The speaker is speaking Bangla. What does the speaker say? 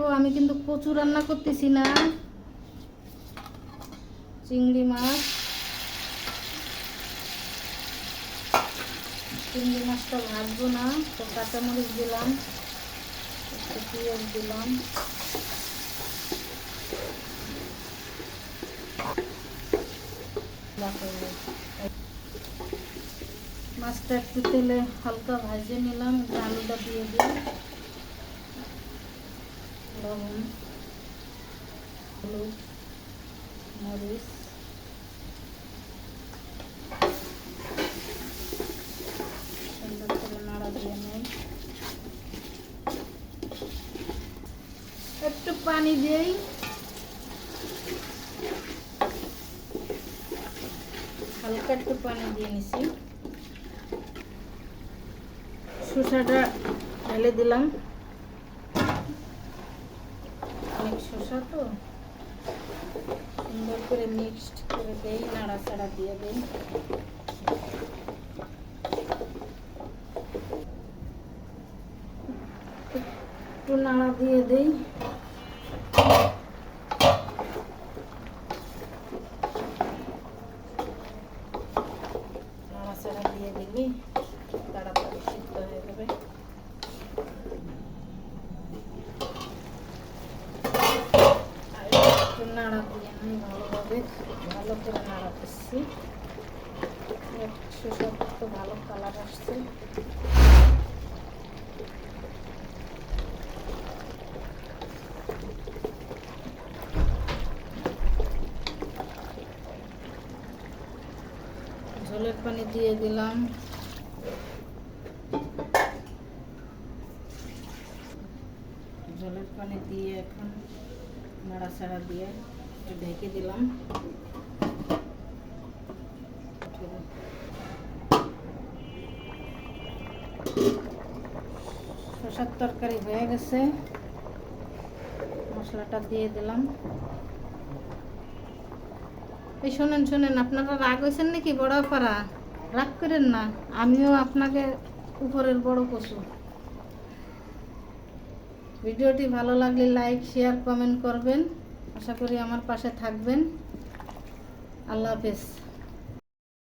দেখাবো। আমি কিন্তু কচু রান্না করতেছি না, চিংড়ি মাছ। চিংড়ি মাছটা ভাজবো না, তো কাঁচামরিচ দিলাম, একটু পেঁয়াজ দিলাম, মাছটা একটু তেলে হালকা ভাজে নিলাম। আলুটা দিয়ে দিই, লবণ, হলুদ, মরিচ, সুন্দর করে নাড়া দিয়ে নেই। একটু পানি দিই, হালকা একটু পানি দিয়ে নিছি। শসাটা ঢেলে দিলাম, অনেক শসা তো, সুন্দর করে মিক্সড করে দেই, নাড়াচাড়া দিয়ে দেই। একটু নাড়া দিয়ে দেই। নাড়াচাড়া দিয়ে দিবি, তাড়াতাড়ি সিদ্ধ হয়ে যাবে। একটু নাড়া দিয়ে আমি ভালোভাবে, ভালো করে নাড়া দিচ্ছি। শসার তো ভালো কালার আসছে। ঝোলের পানি দিয়ে দিলাম, ঝোলের পানি দিয়ে এখন নাড়াচাড়া দিয়ে একটু ঢেকে দিলাম। শসার তরকারি হয়ে গেছে, মশলাটা দিয়ে দিলাম। এই শোনেন শোনেন, আপনারা রাগ হয়েছেন নাকি? বড় পাড়া রাগ করেন না, আমিও আপনাকে উপরের বড় কচু। ভিডিওটি ভালো লাগলে লাইক, শেয়ার, কমেন্ট করবেন। আশা করি আমার পাশে থাকবেন। আল্লাহ হাফেজ।